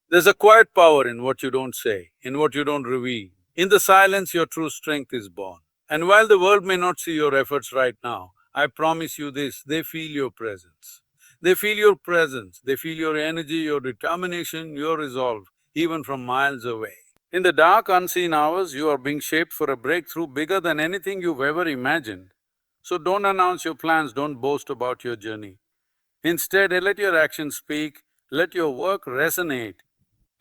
There's a quiet power in what you don't say, in what you don't reveal. In the silence, your true strength is born. And while the world may not see your efforts right now, I promise you this, they feel your presence. They feel your presence, they feel your energy, your determination, your resolve, even from miles away. In the dark, unseen hours, you are being shaped for a breakthrough bigger than anything you've ever imagined. So don't announce your plans, don't boast about your journey. Instead, let your actions speak, let your work resonate.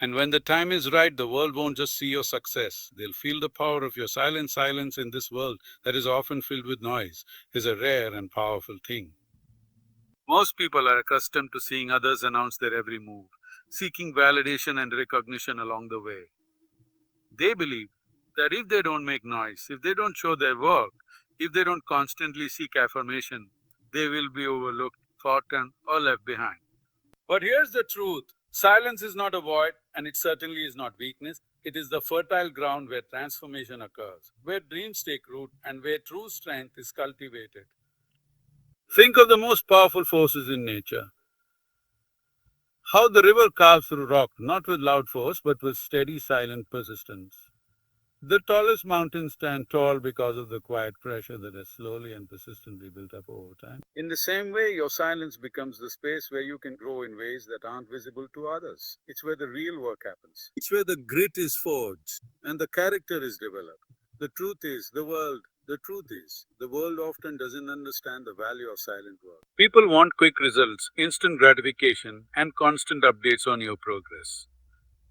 And when the time is right, the world won't just see your success, they'll feel the power of your silent silence in this world that is often filled with noise, is a rare and powerful thing. Most people are accustomed to seeing others announce their every move, seeking validation and recognition along the way. They believe that if they don't make noise, if they don't show their work, if they don't constantly seek affirmation, they will be overlooked, forgotten, or left behind. But here's the truth, silence is not a void, and it certainly is not weakness. It is the fertile ground where transformation occurs, where dreams take root, and where true strength is cultivated. Think of the most powerful forces in nature. How the river carves through rock, not with loud force, but with steady, silent persistence. The tallest mountains stand tall because of the quiet pressure that has slowly and persistently built up over time. In the same way, your silence becomes the space where you can grow in ways that aren't visible to others. It's where the real work happens. It's where the grit is forged and the character is developed. The truth is, the world often doesn't understand the value of silent work. People want quick results, instant gratification, and constant updates on your progress.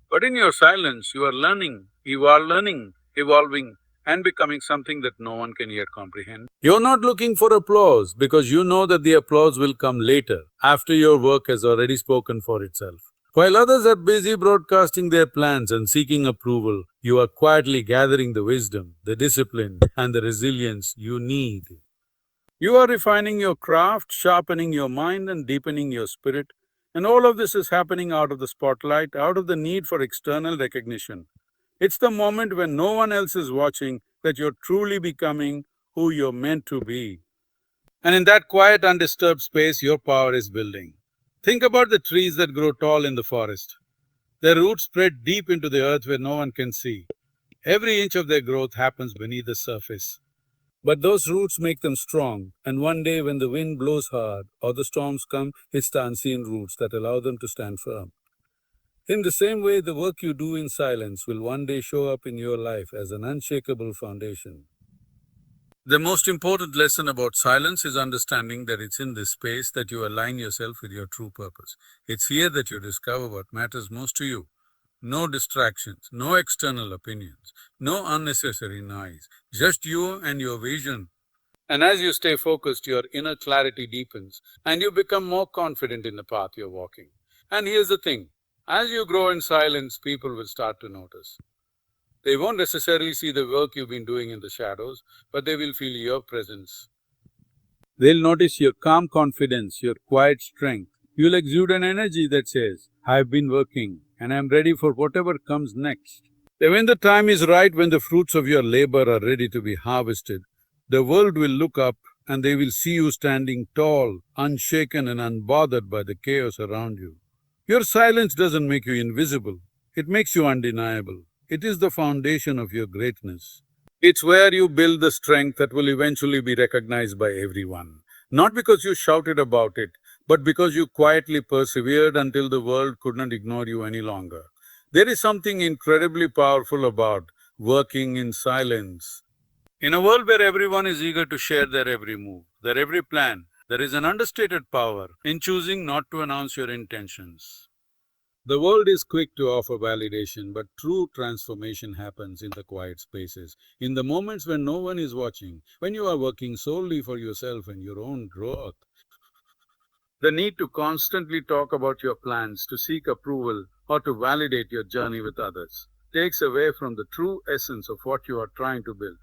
But in your silence, you are learning, evolving, and becoming something that no one can yet comprehend. You're not looking for applause because you know that the applause will come later, after your work has already spoken for itself. While others are busy broadcasting their plans and seeking approval, you are quietly gathering the wisdom, the discipline, and the resilience you need. You are refining your craft, sharpening your mind, and deepening your spirit. And all of this is happening out of the spotlight, out of the need for external recognition. It's the moment when no one else is watching that you're truly becoming who you're meant to be. And in that quiet, undisturbed space, your power is building. Think about the trees that grow tall in the forest. Their roots spread deep into the earth where no one can see. Every inch of their growth happens beneath the surface. But those roots make them strong, and one day when the wind blows hard or the storms come, it's the unseen roots that allow them to stand firm. In the same way, the work you do in silence will one day show up in your life as an unshakable foundation. The most important lesson about silence is understanding that it's in this space that you align yourself with your true purpose. It's here that you discover what matters most to you. No distractions, no external opinions, no unnecessary noise, just you and your vision. And as you stay focused, your inner clarity deepens and you become more confident in the path you're walking. And here's the thing, as you grow in silence, people will start to notice. They won't necessarily see the work you've been doing in the shadows, but they will feel your presence. They'll notice your calm confidence, your quiet strength. You'll exude an energy that says, I've been working and I'm ready for whatever comes next. Then when the time is right, when the fruits of your labor are ready to be harvested, the world will look up and they will see you standing tall, unshaken and unbothered by the chaos around you. Your silence doesn't make you invisible, it makes you undeniable. It is the foundation of your greatness. It's where you build the strength that will eventually be recognized by everyone. Not because you shouted about it, but because you quietly persevered until the world could not ignore you any longer. There is something incredibly powerful about working in silence. In a world where everyone is eager to share their every move, their every plan, there is an understated power in choosing not to announce your intentions. The world is quick to offer validation, but true transformation happens in the quiet spaces, in the moments when no one is watching, when you are working solely for yourself and your own growth. The need to constantly talk about your plans, to seek approval, or to validate your journey with others takes away from the true essence of what you are trying to build.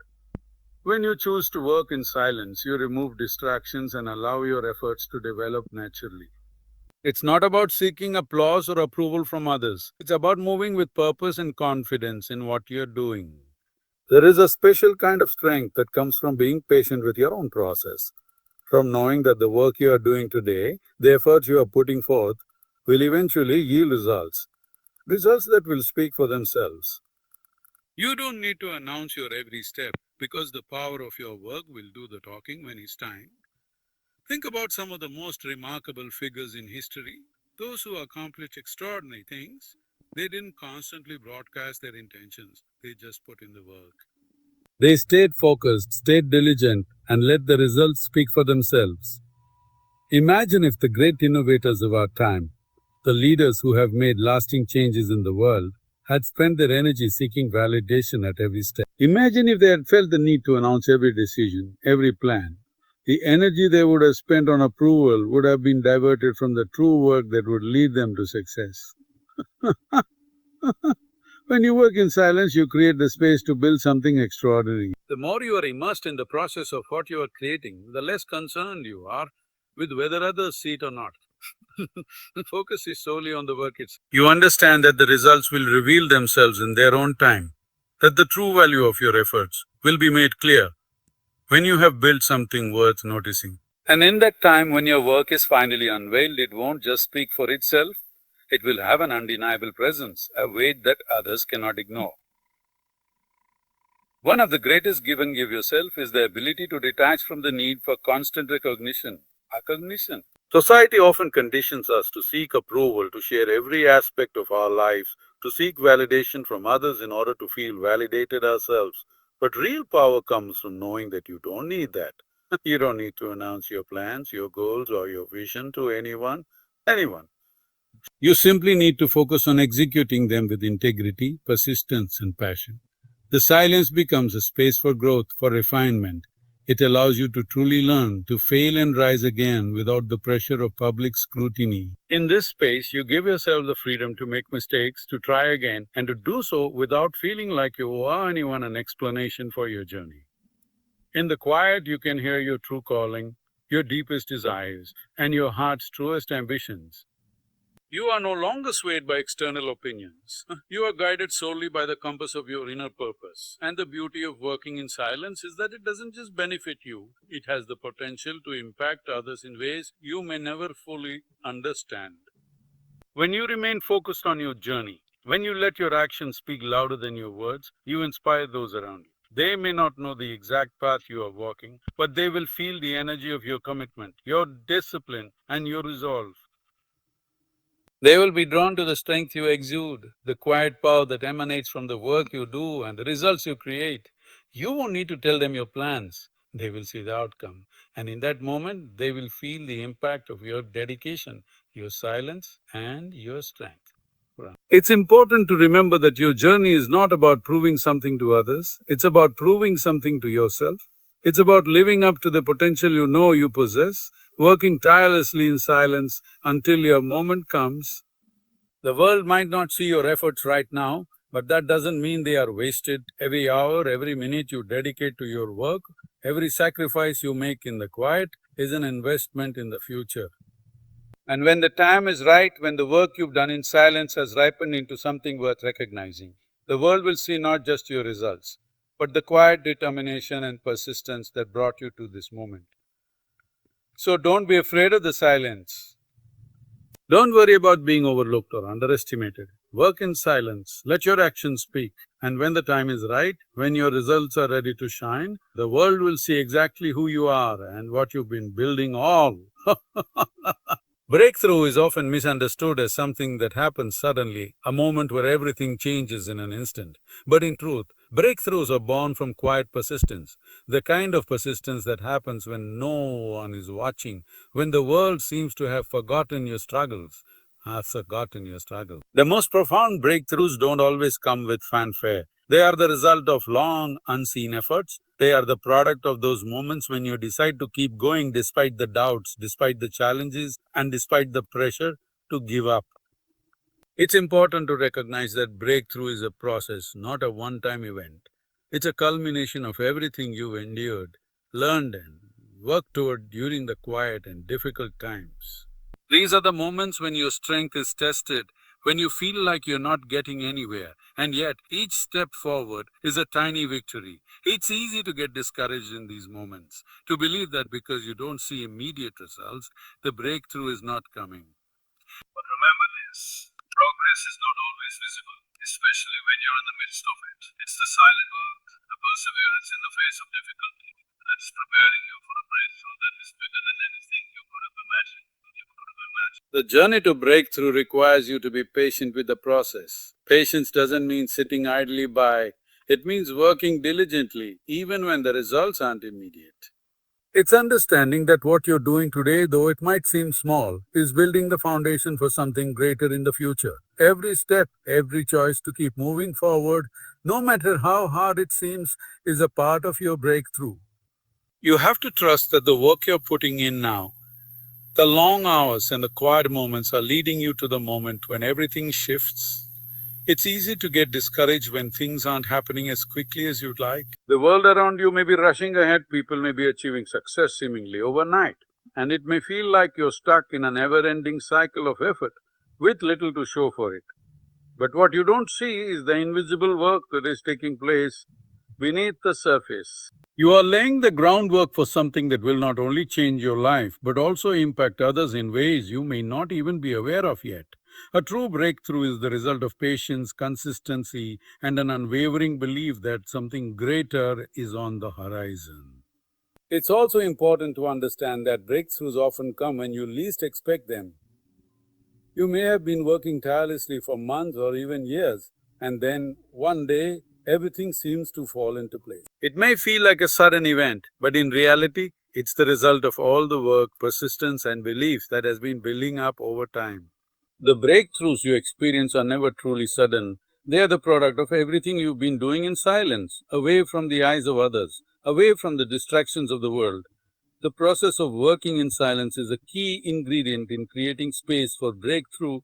When you choose to work in silence, you remove distractions and allow your efforts to develop naturally. It's not about seeking applause or approval from others. It's about moving with purpose and confidence in what you're doing. There is a special kind of strength that comes from being patient with your own process, from knowing that the work you are doing today, the efforts you are putting forth, will eventually yield results. results that will speak for themselves. You don't need to announce your every step because the power of your work will do the talking when it's time. Think about some of the most remarkable figures in history, those who accomplished extraordinary things. They didn't constantly broadcast their intentions, they just put in the work. They stayed focused, stayed diligent, and let the results speak for themselves. Imagine if the great innovators of our time, the leaders who have made lasting changes in the world, had spent their energy seeking validation at every step. Imagine if they had felt the need to announce every decision, every plan. The energy they would have spent on approval would have been diverted from the true work that would lead them to success. When you work in silence, you create the space to build something extraordinary. The more you are immersed in the process of what you are creating, the less concerned you are with whether others see it or not. The focus is solely on the work itself. You understand that the results will reveal themselves in their own time, that the true value of your efforts will be made clear when you have built something worth noticing. And in that time, when your work is finally unveiled, it won't just speak for itself, it will have an undeniable presence, a weight that others cannot ignore. One of the greatest give and give yourself is the ability to detach from the need for constant recognition. Society often conditions us to seek approval, to share every aspect of our lives, to seek validation from others in order to feel validated ourselves. But real power comes from knowing that you don't need that. You don't need to announce your plans, your goals, or your vision to anyone. You simply need to focus on executing them with integrity, persistence, and passion. The silence becomes a space for growth, for refinement. It allows you to truly learn, to fail and rise again without the pressure of public scrutiny. In this space, you give yourself the freedom to make mistakes, to try again, and to do so without feeling like you owe anyone an explanation for your journey. In the quiet, you can hear your true calling, your deepest desires, and your heart's truest ambitions. You are no longer swayed by external opinions. You are guided solely by the compass of your inner purpose. And the beauty of working in silence is that it doesn't just benefit you, it has the potential to impact others in ways you may never fully understand. When you remain focused on your journey, when you let your actions speak louder than your words, you inspire those around you. They may not know the exact path you are walking, but they will feel the energy of your commitment, your discipline, and your resolve. They will be drawn to the strength you exude, the quiet power that emanates from the work you do and the results you create. You won't need to tell them your plans. They will see the outcome. And in that moment, they will feel the impact of your dedication, your silence, and your strength. It's important to remember that your journey is not about proving something to others, it's about proving something to yourself. It's about living up to the potential you know you possess, working tirelessly in silence until your moment comes. The world might not see your efforts right now, but that doesn't mean they are wasted. Every hour, every minute you dedicate to your work, every sacrifice you make in the quiet is an investment in the future. And when the time is right, when the work you've done in silence has ripened into something worth recognizing, the world will see not just your results, but the quiet determination and persistence that brought you to this moment. So don't be afraid of the silence. Don't worry about being overlooked or underestimated. Work in silence, let your actions speak. And when the time is right, when your results are ready to shine, the world will see exactly who you are and what you've been building all. Breakthrough is often misunderstood as something that happens suddenly, a moment where everything changes in an instant. But in truth, breakthroughs are born from quiet persistence, the kind of persistence that happens when no one is watching, when the world seems to have forgotten your struggles. Have forgotten your struggle. The most profound breakthroughs don't always come with fanfare. They are the result of long, unseen efforts. They are the product of those moments when you decide to keep going despite the doubts, despite the challenges, and despite the pressure to give up. It's important to recognize that breakthrough is a process, not a one-time event. It's a culmination of everything you've endured, learned, and worked toward during the quiet and difficult times. These are the moments when your strength is tested, when you feel like you're not getting anywhere, and yet each step forward is a tiny victory. It's easy to get discouraged in these moments, to believe that because you don't see immediate results, the breakthrough is not coming. But remember this. Progress is not always visible, especially when you're in the midst of it. It's the silent work, the perseverance in the face of difficulty, that is preparing you for a breakthrough that is bigger than anything you could have imagined. The journey to breakthrough requires you to be patient with the process. Patience doesn't mean sitting idly by, it means working diligently even when the results aren't immediate. It's understanding that what you're doing today, though it might seem small, is building the foundation for something greater in the future. Every step, every choice to keep moving forward, no matter how hard it seems, is a part of your breakthrough. You have to trust that the work you're putting in now, the long hours and the quiet moments, are leading you to the moment when everything shifts. It's easy to get discouraged when things aren't happening as quickly as you'd like. The world around you may be rushing ahead, people may be achieving success seemingly overnight, and it may feel like you're stuck in a never-ending cycle of effort with little to show for it. But what you don't see is the invisible work that is taking place beneath the surface. You are laying the groundwork for something that will not only change your life, but also impact others in ways you may not even be aware of yet. A true breakthrough is the result of patience, consistency, and an unwavering belief that something greater is on the horizon. It's also important to understand that breakthroughs often come when you least expect them. You may have been working tirelessly for months or even years, and then one day everything seems to fall into place. It may feel like a sudden event, but in reality, it's the result of all the work, persistence, and belief that has been building up over time. The breakthroughs you experience are never truly sudden. They are the product of everything you've been doing in silence, away from the eyes of others, away from the distractions of the world. The process of working in silence is a key ingredient in creating space for breakthrough.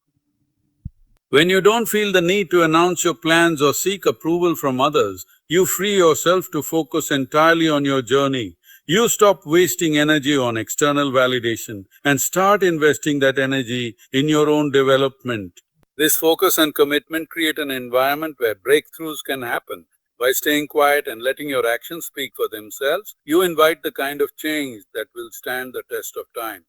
When you don't feel the need to announce your plans or seek approval from others, you free yourself to focus entirely on your journey. You stop wasting energy on external validation and start investing that energy in your own development. This focus and commitment create an environment where breakthroughs can happen. By staying quiet and letting your actions speak for themselves, you invite the kind of change that will stand the test of time.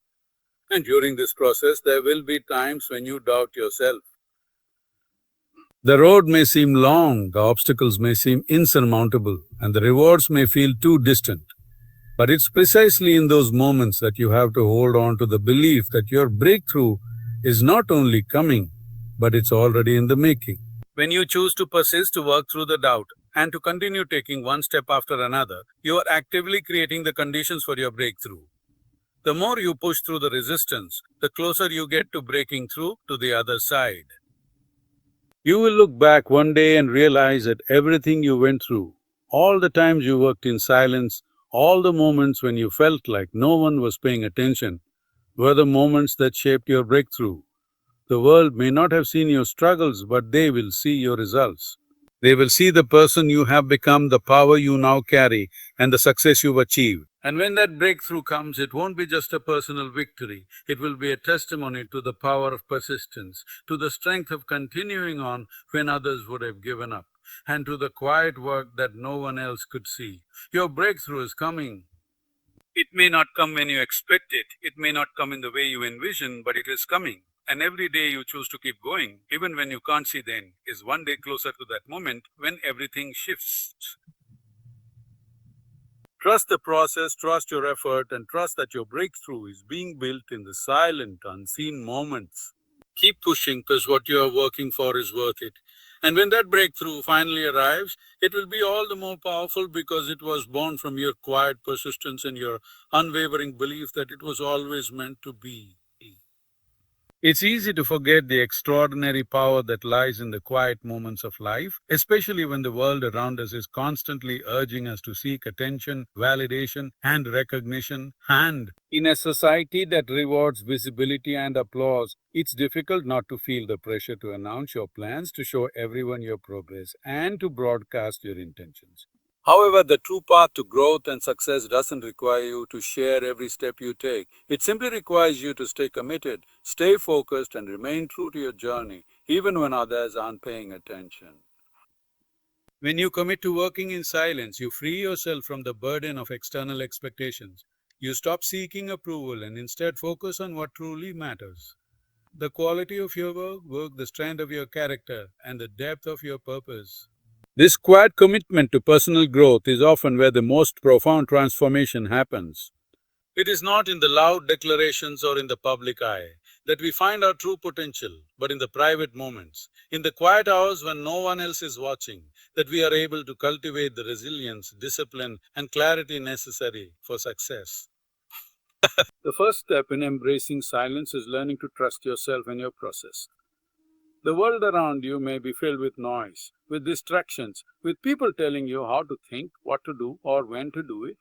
And during this process, there will be times when you doubt yourself. The road may seem long, the obstacles may seem insurmountable, and the rewards may feel too distant. But it's precisely in those moments that you have to hold on to the belief that your breakthrough is not only coming, but it's already in the making. When you choose to persist, to work through the doubt, and to continue taking one step after another, you are actively creating the conditions for your breakthrough. The more you push through the resistance, the closer you get to breaking through to the other side. You will look back one day and realize that everything you went through, all the times you worked in silence, all the moments when you felt like no one was paying attention, were the moments that shaped your breakthrough. The world may not have seen your struggles, but they will see your results. They will see the person you have become, the power you now carry, and the success you've achieved. And when that breakthrough comes, it won't be just a personal victory. It will be a testimony to the power of persistence, to the strength of continuing on when others would have given up, and to the quiet work that no one else could see. Your breakthrough is coming. It may not come when you expect it. It may not come in the way you envision, but it is coming. And every day you choose to keep going, even when you can't see the end, is one day closer to that moment when everything shifts. Trust the process, trust your effort, and trust that your breakthrough is being built in the silent, unseen moments. Keep pushing because what you are working for is worth it. And when that breakthrough finally arrives, it will be all the more powerful because it was born from your quiet persistence and your unwavering belief that it was always meant to be. It's easy to forget the extraordinary power that lies in the quiet moments of life, especially when the world around us is constantly urging us to seek attention, validation, and recognition. And in a society that rewards visibility and applause, it's difficult not to feel the pressure to announce your plans, to show everyone your progress, and to broadcast your intentions. However, the true path to growth and success doesn't require you to share every step you take. It simply requires you to stay committed, stay focused, and remain true to your journey, even when others aren't paying attention. When you commit to working in silence, you free yourself from the burden of external expectations. You stop seeking approval and instead focus on what truly matters. the quality of your work, the strength of your character, and the depth of your purpose. This quiet commitment to personal growth is often where the most profound transformation happens. It is not in the loud declarations or in the public eye that we find our true potential, but in the private moments, in the quiet hours when no one else is watching, that we are able to cultivate the resilience, discipline, and clarity necessary for success. The first step in embracing silence is learning to trust yourself and your process. The world around you may be filled with noise, with distractions, with people telling you how to think, what to do, or when to do it.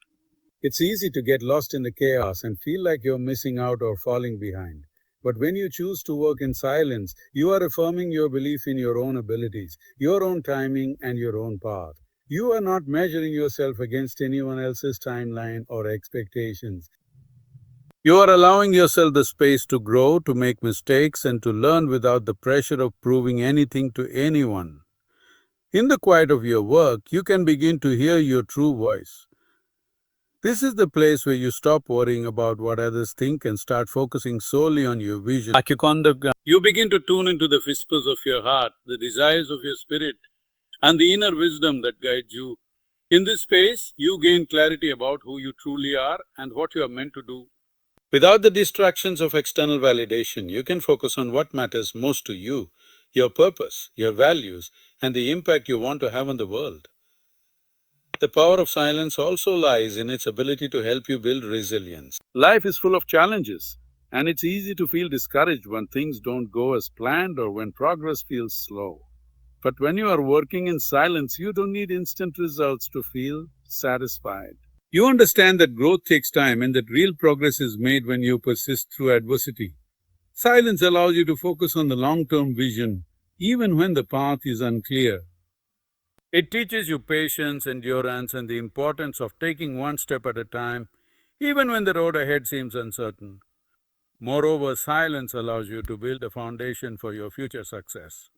It's easy to get lost in the chaos and feel like you're missing out or falling behind. But when you choose to work in silence, you are affirming your belief in your own abilities, your own timing, and your own path. You are not measuring yourself against anyone else's timeline or expectations. You are allowing yourself the space to grow, to make mistakes, and to learn without the pressure of proving anything to anyone. In the quiet of your work, you can begin to hear your true voice. This is the place where you stop worrying about what others think and start focusing solely on your vision. You begin to tune into the whispers of your heart, the desires of your spirit, and the inner wisdom that guides you. In this space, you gain clarity about who you truly are and what you are meant to do. Without the distractions of external validation, you can focus on what matters most to you, your purpose, your values, and the impact you want to have on the world. The power of silence also lies in its ability to help you build resilience. Life is full of challenges, and it's easy to feel discouraged when things don't go as planned or when progress feels slow. But when you are working in silence, you don't need instant results to feel satisfied. You understand that growth takes time and that real progress is made when you persist through adversity. Silence allows you to focus on the long-term vision, even when the path is unclear. It teaches you patience, endurance, and the importance of taking one step at a time, even when the road ahead seems uncertain. Moreover, silence allows you to build a foundation for your future success.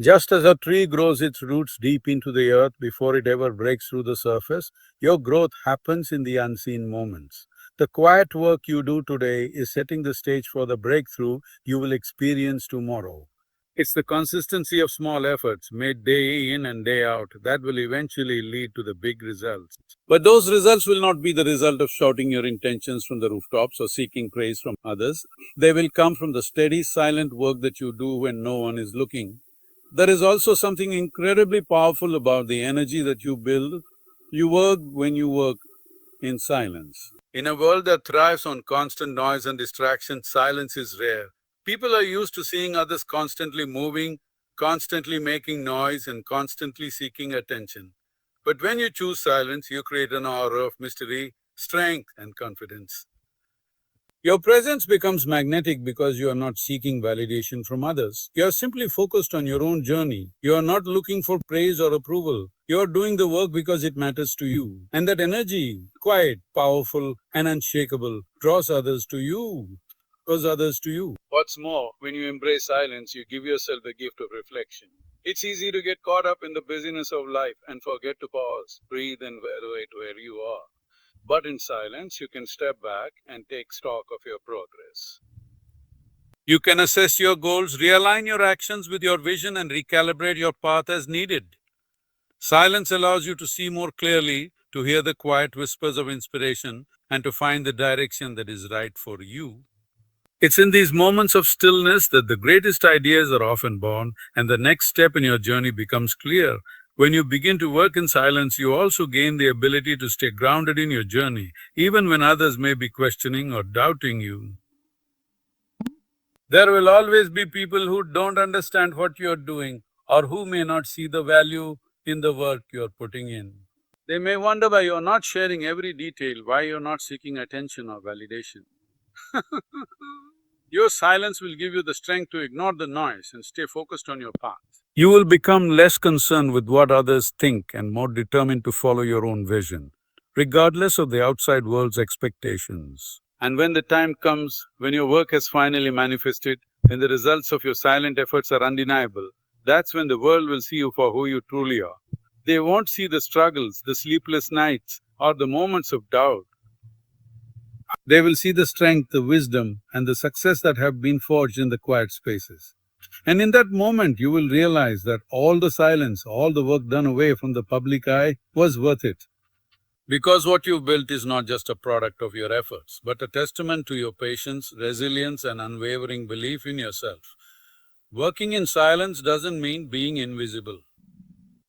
Just as a tree grows its roots deep into the earth before it ever breaks through the surface, your growth happens in the unseen moments. The quiet work you do today is setting the stage for the breakthrough you will experience tomorrow. It's the consistency of small efforts made day in and day out that will eventually lead to the big results. But those results will not be the result of shouting your intentions from the rooftops or seeking praise from others. They will come from the steady, silent work that you do when no one is looking. There is also something incredibly powerful about the energy that you build. You work when you work in silence. In a world that thrives on constant noise and distraction, silence is rare. People are used to seeing others constantly moving, constantly making noise, and constantly seeking attention. But when you choose silence, you create an aura of mystery, strength, and confidence. Your presence becomes magnetic because you are not seeking validation from others. You are simply focused on your own journey. You are not looking for praise or approval. You are doing the work because it matters to you. And that energy, quiet, powerful, and unshakable, draws others to you. What's more, when you embrace silence, you give yourself the gift of reflection. It's easy to get caught up in the busyness of life and forget to pause, breathe, and evaluate where you are. But in silence, you can step back and take stock of your progress. You can assess your goals, realign your actions with your vision, and recalibrate your path as needed. Silence allows you to see more clearly, to hear the quiet whispers of inspiration, and to find the direction that is right for you. It's in these moments of stillness that the greatest ideas are often born, and the next step in your journey becomes clear. When you begin to work in silence, you also gain the ability to stay grounded in your journey, even when others may be questioning or doubting you. There will always be people who don't understand what you're doing or who may not see the value in the work you're putting in. They may wonder why you're not sharing every detail, why you're not seeking attention or validation. Your silence will give you the strength to ignore the noise and stay focused on your path. You will become less concerned with what others think and more determined to follow your own vision, regardless of the outside world's expectations. And when the time comes, when your work has finally manifested, when the results of your silent efforts are undeniable, that's when the world will see you for who you truly are. They won't see the struggles, the sleepless nights, or the moments of doubt. They will see the strength, the wisdom, and the success that have been forged in the quiet spaces. And in that moment, you will realize that all the silence, all the work done away from the public eye was worth it. Because what you've built is not just a product of your efforts, but a testament to your patience, resilience, and unwavering belief in yourself. Working in silence doesn't mean being invisible.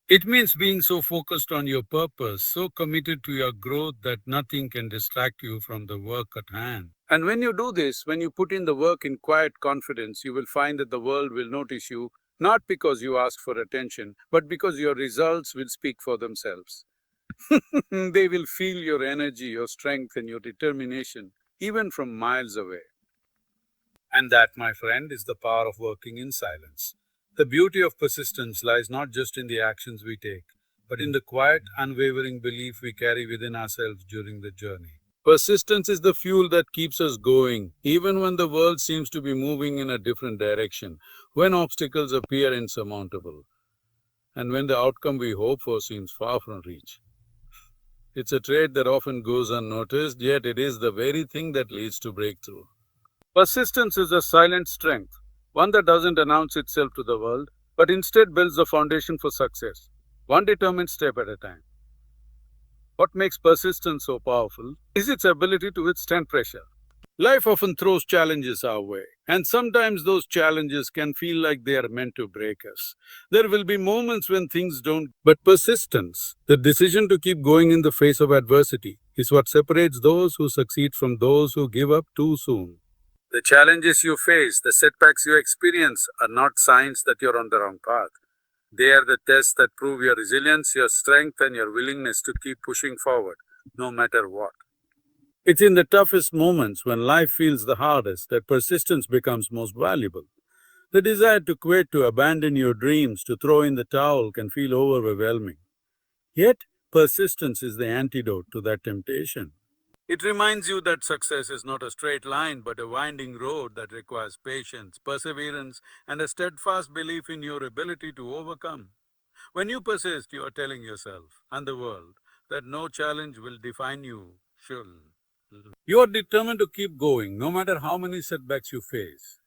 It means being so focused on your purpose, so committed to your growth that nothing can distract you from the work at hand. And when you do this, when you put in the work in quiet confidence, you will find that the world will notice you, not because you ask for attention, but because your results will speak for themselves. They will feel your energy, your strength, and your determination, even from miles away. And that, my friend, is the power of working in silence. The beauty of persistence lies not just in the actions we take, but in the quiet, unwavering belief we carry within ourselves during the journey. Persistence is the fuel that keeps us going, even when the world seems to be moving in a different direction, when obstacles appear insurmountable, and when the outcome we hope for seems far from reach. It's a trait that often goes unnoticed, yet it is the very thing that leads to breakthrough. Persistence is a silent strength, one that doesn't announce itself to the world, but instead builds the foundation for success, one determined step at a time. What makes persistence so powerful is its ability to withstand pressure. Life often throws challenges our way, and sometimes those challenges can feel like they are meant to break us. There will be moments when things don't, but persistence, the decision to keep going in the face of adversity, is what separates those who succeed from those who give up too soon. The challenges you face, the setbacks you experience, are not signs that you're on the wrong path. They are the tests that prove your resilience, your strength, and your willingness to keep pushing forward, no matter what. It's in the toughest moments, when life feels the hardest, that persistence becomes most valuable. The desire to quit, to abandon your dreams, to throw in the towel can feel overwhelming. Yet, persistence is the antidote to that temptation. It reminds you that success is not a straight line, but a winding road that requires patience, perseverance, and a steadfast belief in your ability to overcome. When you persist, you are telling yourself and the world that no challenge will define you. You are determined to keep going, no matter how many setbacks you face.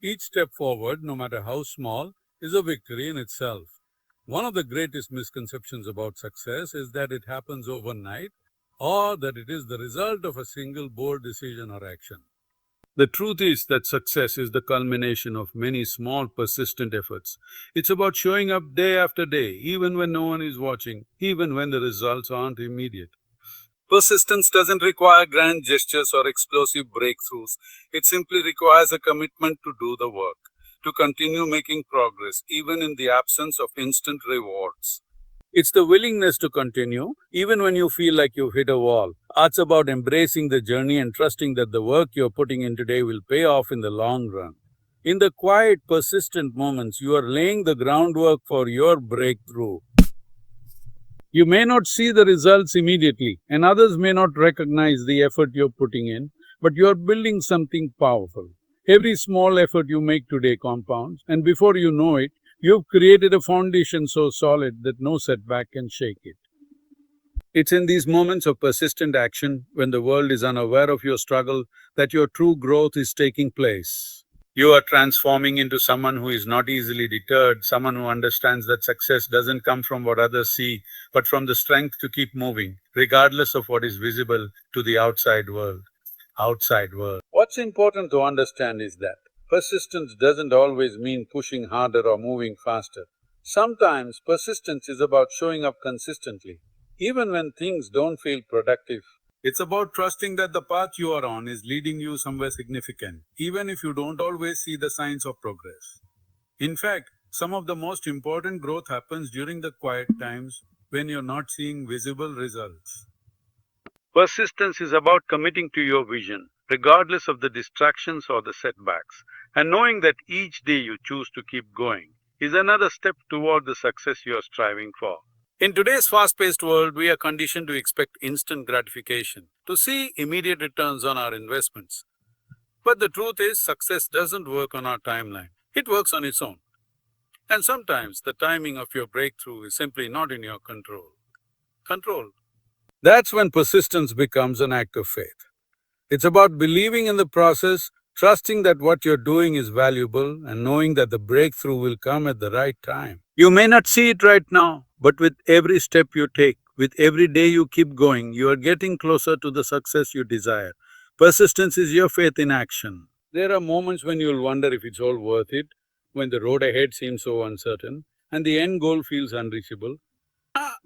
Each step forward, no matter how small, is a victory in itself. One of the greatest misconceptions about success is that it happens overnight, or that it is the result of a single bold decision or action. The truth is that success is the culmination of many small, persistent efforts. It's about showing up day after day, even when no one is watching, even when the results aren't immediate. Persistence doesn't require grand gestures or explosive breakthroughs. It simply requires a commitment to do the work, to continue making progress, even in the absence of instant rewards. It's the willingness to continue, even when you feel like you've hit a wall. It's about embracing the journey and trusting that the work you're putting in today will pay off in the long run. In the quiet, persistent moments, you are laying the groundwork for your breakthrough. You may not see the results immediately, and others may not recognize the effort you're putting in, but you're building something powerful. Every small effort you make today compounds, and before you know it, you've created a foundation so solid that no setback can shake it. It's in these moments of persistent action, when the world is unaware of your struggle, that your true growth is taking place. You are transforming into someone who is not easily deterred, someone who understands that success doesn't come from what others see, but from the strength to keep moving, regardless of what is visible to the outside world. What's important to understand is that persistence doesn't always mean pushing harder or moving faster. Sometimes persistence is about showing up consistently, even when things don't feel productive. It's about trusting that the path you are on is leading you somewhere significant, even if you don't always see the signs of progress. In fact, some of the most important growth happens during the quiet times, when you're not seeing visible results. Persistence is about committing to your vision, regardless of the distractions or the setbacks, and knowing that each day you choose to keep going is another step toward the success you are striving for. In today's fast-paced world, we are conditioned to expect instant gratification, to see immediate returns on our investments. But the truth is, success doesn't work on our timeline. It works on its own. And sometimes the timing of your breakthrough is simply not in your control. That's when persistence becomes an act of faith. It's about believing in the process, trusting that what you're doing is valuable, and knowing that the breakthrough will come at the right time. You may not see it right now, but with every step you take, with every day you keep going, you are getting closer to the success you desire. Persistence is your faith in action. There are moments when you'll wonder if it's all worth it, when the road ahead seems so uncertain, and the end goal feels unreachable.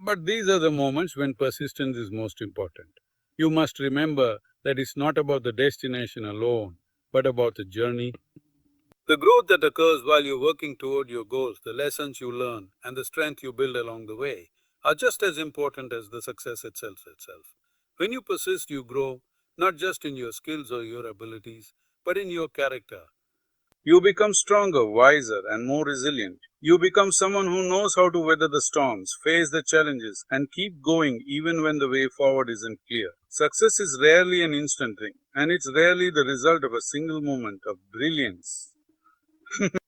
But these are the moments when persistence is most important. You must remember that it's not about the destination alone, but about the journey. The growth that occurs while you're working toward your goals, the lessons you learn, and the strength you build along the way are just as important as the success itself. When you persist, you grow, not just in your skills or your abilities, but in your character. You become stronger, wiser, and more resilient. You become someone who knows how to weather the storms, face the challenges, and keep going even when the way forward isn't clear. Success is rarely an instant thing, and it's rarely the result of a single moment of brilliance.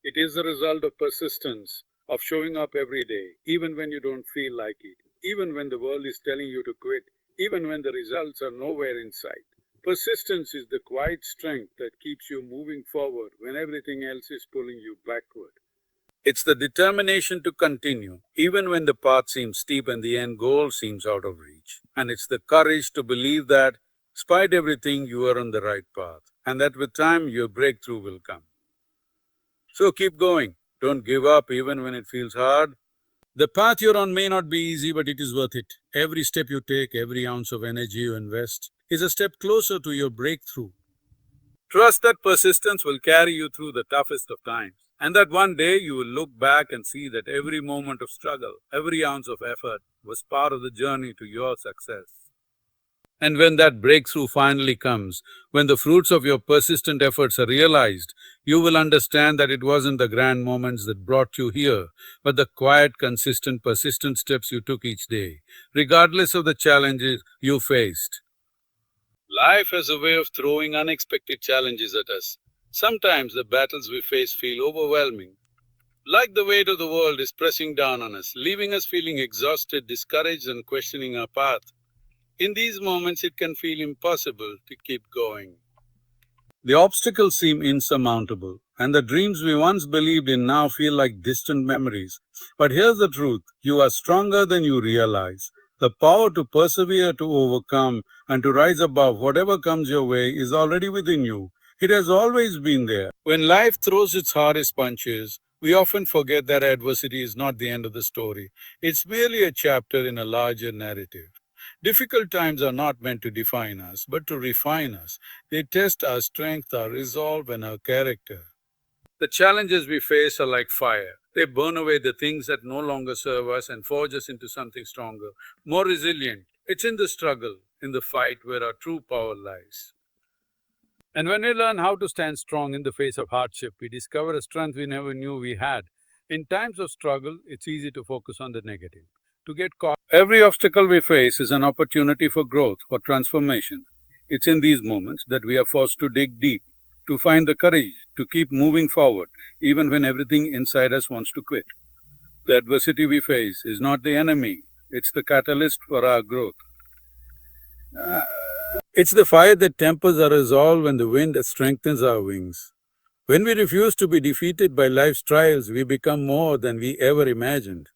It is the result of persistence, of showing up every day, even when you don't feel like it, even when the world is telling you to quit, even when the results are nowhere in sight. Persistence is the quiet strength that keeps you moving forward when everything else is pulling you backward. It's the determination to continue, even when the path seems steep and the end goal seems out of reach. And it's the courage to believe that, despite everything, you are on the right path, and that with time your breakthrough will come. So keep going. Don't give up even when it feels hard. The path you're on may not be easy, but it is worth it. Every step you take, every ounce of energy you invest, is a step closer to your breakthrough. Trust that persistence will carry you through the toughest of times, and that one day you will look back and see that every moment of struggle, every ounce of effort was part of the journey to your success. And when that breakthrough finally comes, when the fruits of your persistent efforts are realized, you will understand that it wasn't the grand moments that brought you here, but the quiet, consistent, persistent steps you took each day, regardless of the challenges you faced. Life has a way of throwing unexpected challenges at us. Sometimes the battles we face feel overwhelming, like the weight of the world is pressing down on us, leaving us feeling exhausted, discouraged, and questioning our path. In these moments, it can feel impossible to keep going. The obstacles seem insurmountable, and the dreams we once believed in now feel like distant memories. But here's the truth: you are stronger than you realize. The power to persevere, to overcome, and to rise above whatever comes your way is already within you. It has always been there. When life throws its hardest punches, we often forget that adversity is not the end of the story. It's merely a chapter in a larger narrative. Difficult times are not meant to define us, but to refine us. They test our strength, our resolve, and our character. The challenges we face are like fire. They burn away the things that no longer serve us and forge us into something stronger, more resilient. It's in the struggle, in the fight, where our true power lies. And when we learn how to stand strong in the face of hardship, we discover a strength we never knew we had. In times of struggle, it's easy to focus on the negative, to get caught. Every obstacle we face is an opportunity for growth, for transformation. It's in these moments that we are forced to dig deep, to find the courage to keep moving forward, even when everything inside us wants to quit. The adversity we face is not the enemy, it's the catalyst for our growth. It's the fire that tempers our resolve and the wind that strengthens our wings. When we refuse to be defeated by life's trials, we become more than we ever imagined.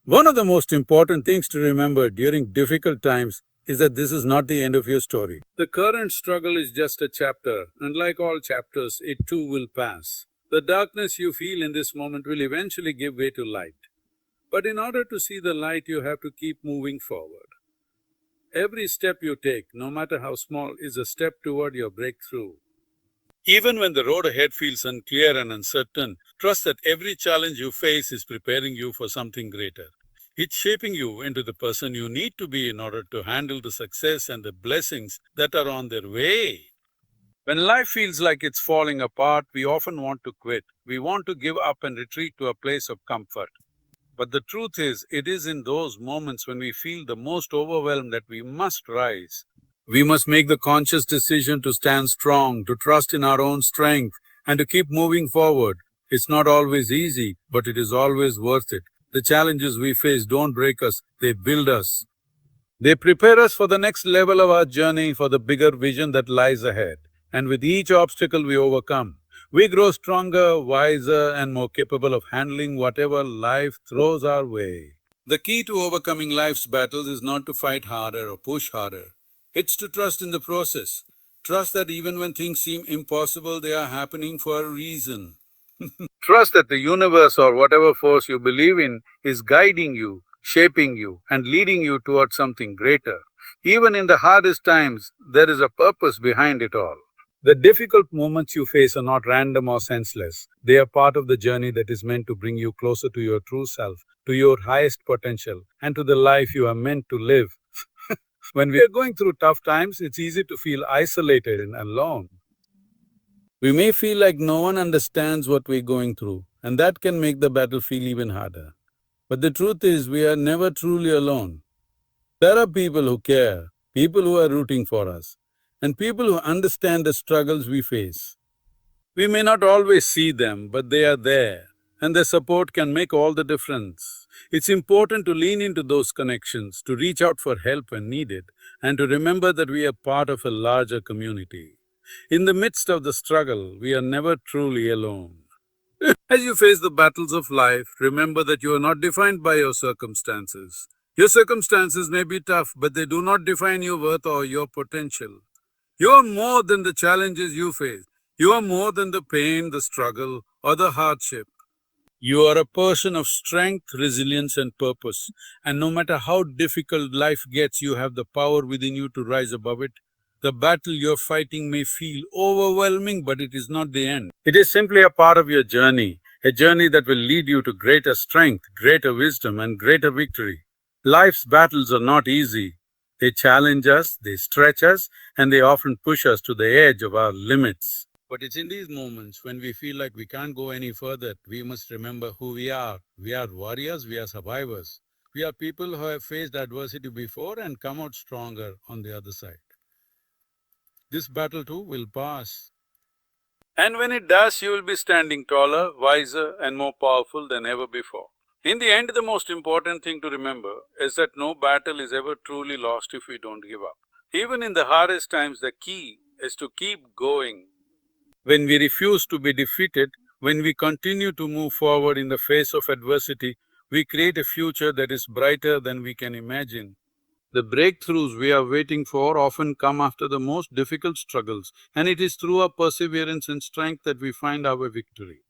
One of the most important things to remember during difficult times is that this is not the end of your story. The current struggle is just a chapter, and like all chapters, it too will pass. The darkness you feel in this moment will eventually give way to light. But in order to see the light, you have to keep moving forward. Every step you take, no matter how small, is a step toward your breakthrough. Even when the road ahead feels unclear and uncertain, trust that every challenge you face is preparing you for something greater. It's shaping you into the person you need to be in order to handle the success and the blessings that are on their way. When life feels like it's falling apart, we often want to quit. We want to give up and retreat to a place of comfort. But the truth is, it is in those moments when we feel the most overwhelmed that we must rise. We must make the conscious decision to stand strong, to trust in our own strength, and to keep moving forward. It's not always easy, but it is always worth it. The challenges we face don't break us, they build us. They prepare us for the next level of our journey, for the bigger vision that lies ahead. And with each obstacle we overcome, we grow stronger, wiser, and more capable of handling whatever life throws our way. The key to overcoming life's battles is not to fight harder or push harder. It's to trust in the process. Trust that even when things seem impossible, they are happening for a reason. Trust that the universe or whatever force you believe in is guiding you, shaping you, and leading you towards something greater. Even in the hardest times, there is a purpose behind it all. The difficult moments you face are not random or senseless. They are part of the journey that is meant to bring you closer to your true self, to your highest potential, and to the life you are meant to live. When we are going through tough times, it's easy to feel isolated and alone. We may feel like no one understands what we're going through, and that can make the battle feel even harder. But the truth is, we are never truly alone. There are people who care, people who are rooting for us, and people who understand the struggles we face. We may not always see them, but they are there, and their support can make all the difference. It's important to lean into those connections, to reach out for help when needed, and to remember that we are part of a larger community. In the midst of the struggle, we are never truly alone. As you face the battles of life, remember that you are not defined by your circumstances. Your circumstances may be tough, but they do not define your worth or your potential. You are more than the challenges you face. You are more than the pain, the struggle, or the hardship. You are a person of strength, resilience, and purpose. And no matter how difficult life gets, you have the power within you to rise above it. The battle you're fighting may feel overwhelming, but it is not the end. It is simply a part of your journey, a journey that will lead you to greater strength, greater wisdom, and greater victory. Life's battles are not easy. They challenge us, they stretch us, and they often push us to the edge of our limits. But it's in these moments when we feel like we can't go any further, we must remember who we are. We are warriors, we are survivors. We are people who have faced adversity before and come out stronger on the other side. This battle too will pass. And when it does, you will be standing taller, wiser, and more powerful than ever before. In the end, the most important thing to remember is that no battle is ever truly lost if we don't give up. Even in the hardest times, the key is to keep going. When we refuse to be defeated, when we continue to move forward in the face of adversity, we create a future that is brighter than we can imagine. The breakthroughs we are waiting for often come after the most difficult struggles, and it is through our perseverance and strength that we find our victory.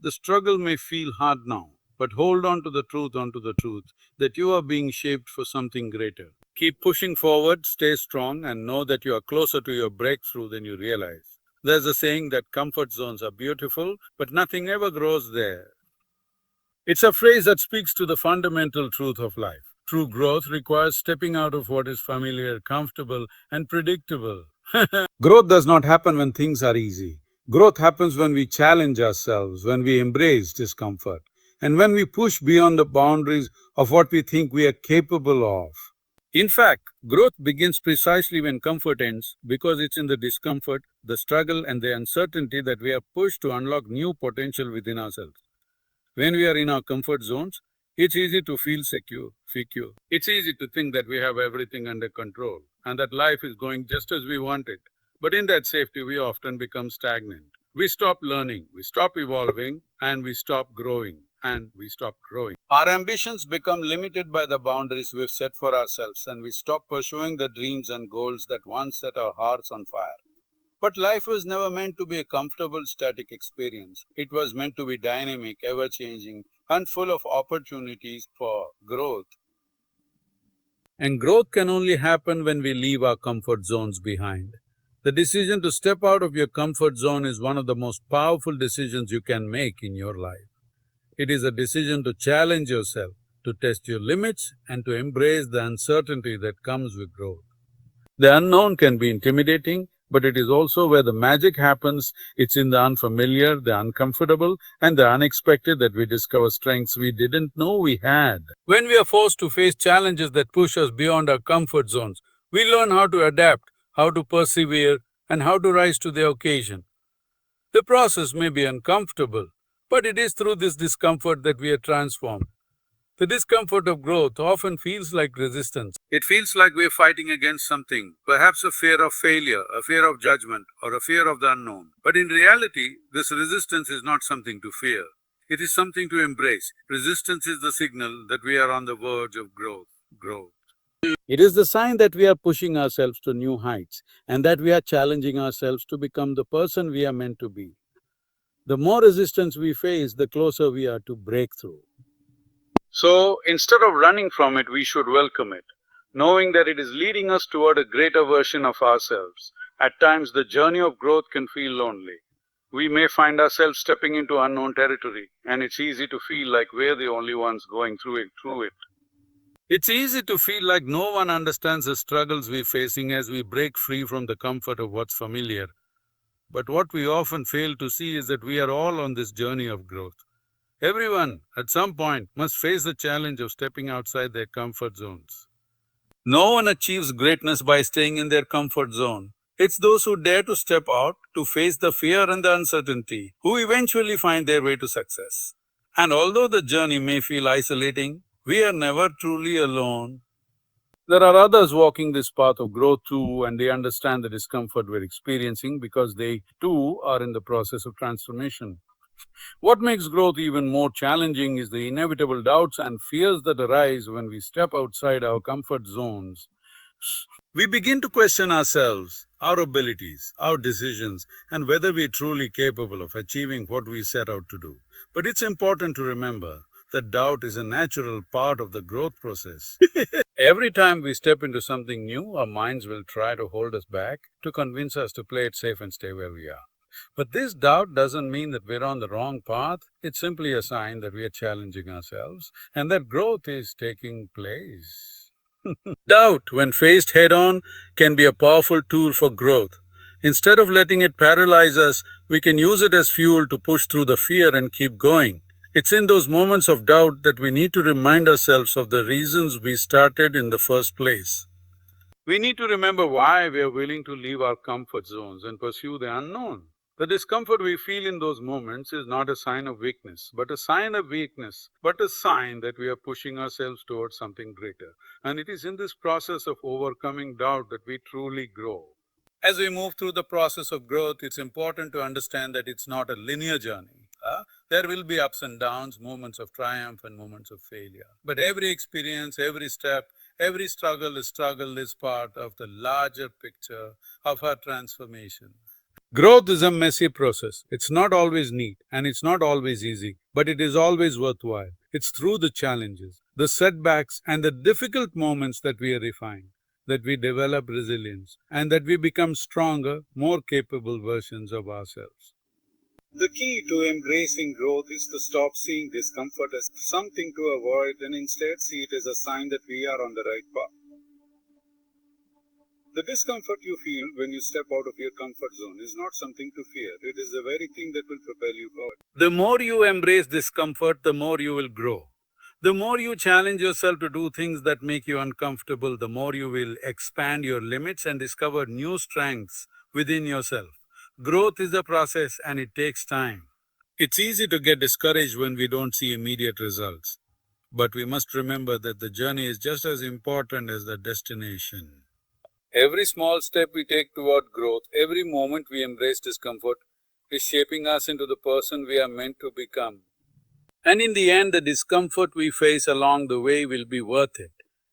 The struggle may feel hard now, but hold on to the truth that you are being shaped for something greater. Keep pushing forward, stay strong, and know that you are closer to your breakthrough than you realize. There's a saying that comfort zones are beautiful, but nothing ever grows there. It's a phrase that speaks to the fundamental truth of life. True growth requires stepping out of what is familiar, comfortable, and predictable. Growth does not happen when things are easy. Growth happens when we challenge ourselves, when we embrace discomfort, and when we push beyond the boundaries of what we think we are capable of. In fact, growth begins precisely when comfort ends, because it's in the discomfort, the struggle, and the uncertainty that we are pushed to unlock new potential within ourselves. When we are in our comfort zones, it's easy to feel secure. It's easy to think that we have everything under control and that life is going just as we want it. But in that safety, we often become stagnant. We stop learning, we stop evolving, and we stop growing. Our ambitions become limited by the boundaries we've set for ourselves, and we stop pursuing the dreams and goals that once set our hearts on fire. But life was never meant to be a comfortable, static experience. It was meant to be dynamic, ever-changing, and full of opportunities for growth. And growth can only happen when we leave our comfort zones behind. The decision to step out of your comfort zone is one of the most powerful decisions you can make in your life. It is a decision to challenge yourself, to test your limits, and to embrace the uncertainty that comes with growth. The unknown can be intimidating, but it is also where the magic happens. It's in the unfamiliar, the uncomfortable, and the unexpected that we discover strengths we didn't know we had. When we are forced to face challenges that push us beyond our comfort zones, we learn how to adapt, how to persevere, and how to rise to the occasion. The process may be uncomfortable, but it is through this discomfort that we are transformed. The discomfort of growth often feels like resistance. It feels like we're fighting against something, perhaps a fear of failure, a fear of judgment, or a fear of the unknown. But in reality, this resistance is not something to fear. It is something to embrace. Resistance is the signal that we are on the verge of growth. It is the sign that we are pushing ourselves to new heights and that we are challenging ourselves to become the person we are meant to be. The more resistance we face, the closer we are to breakthrough. So instead of running from it, we should welcome it, knowing that it is leading us toward a greater version of ourselves. At times, the journey of growth can feel lonely. We may find ourselves stepping into unknown territory, and it's easy to feel like we're the only ones going through it. It's easy to feel like no one understands the struggles we're facing as we break free from the comfort of what's familiar. But what we often fail to see is that we are all on this journey of growth. Everyone, at some point, must face the challenge of stepping outside their comfort zones. No one achieves greatness by staying in their comfort zone. It's those who dare to step out, to face the fear and the uncertainty, who eventually find their way to success. And although the journey may feel isolating, we are never truly alone. There are others walking this path of growth too, and they understand the discomfort we're experiencing because they too are in the process of transformation. What makes growth even more challenging is the inevitable doubts and fears that arise when we step outside our comfort zones. We begin to question ourselves, our abilities, our decisions, and whether we're truly capable of achieving what we set out to do. But it's important to remember that doubt is a natural part of the growth process. Every time we step into something new, our minds will try to hold us back, to convince us to play it safe and stay where we are. But this doubt doesn't mean that we're on the wrong path. It's simply a sign that we are challenging ourselves and that growth is taking place. Doubt, when faced head on, can be a powerful tool for growth. Instead of letting it paralyze us, we can use it as fuel to push through the fear and keep going. It's in those moments of doubt that we need to remind ourselves of the reasons we started in the first place. We need to remember why we are willing to leave our comfort zones and pursue the unknown. The discomfort we feel in those moments is not a sign of weakness, but a sign that we are pushing ourselves towards something greater. And it is in this process of overcoming doubt that we truly grow. As we move through the process of growth, it's important to understand that it's not a linear journey. There will be ups and downs, moments of triumph and moments of failure. But every experience, every step, every struggle is part of the larger picture of our transformation. Growth is a messy process. It's not always neat and it's not always easy, but it is always worthwhile. It's through the challenges, the setbacks, and the difficult moments that we are refined, that we develop resilience, and that we become stronger, more capable versions of ourselves. The key to embracing growth is to stop seeing discomfort as something to avoid and instead see it as a sign that we are on the right path. The discomfort you feel when you step out of your comfort zone is not something to fear. It is the very thing that will propel you forward. The more you embrace discomfort, the more you will grow. The more you challenge yourself to do things that make you uncomfortable, the more you will expand your limits and discover new strengths within yourself. Growth is a process and it takes time. It's easy to get discouraged when we don't see immediate results. But we must remember that the journey is just as important as the destination. Every small step we take toward growth, every moment we embrace discomfort, is shaping us into the person we are meant to become. And in the end, the discomfort we face along the way will be worth it,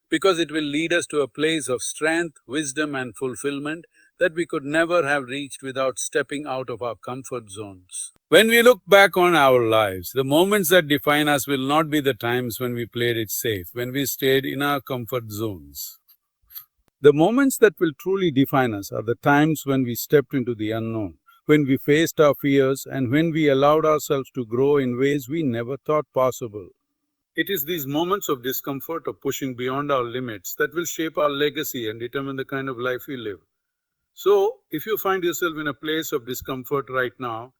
because it will lead us to a place of strength, wisdom, and fulfillment that we could never have reached without stepping out of our comfort zones. When we look back on our lives, the moments that define us will not be the times when we played it safe, when we stayed in our comfort zones. The moments that will truly define us are the times when we stepped into the unknown, when we faced our fears, and when we allowed ourselves to grow in ways we never thought possible. It is these moments of discomfort, of pushing beyond our limits, that will shape our legacy and determine the kind of life we live. So, if you find yourself in a place of discomfort right now,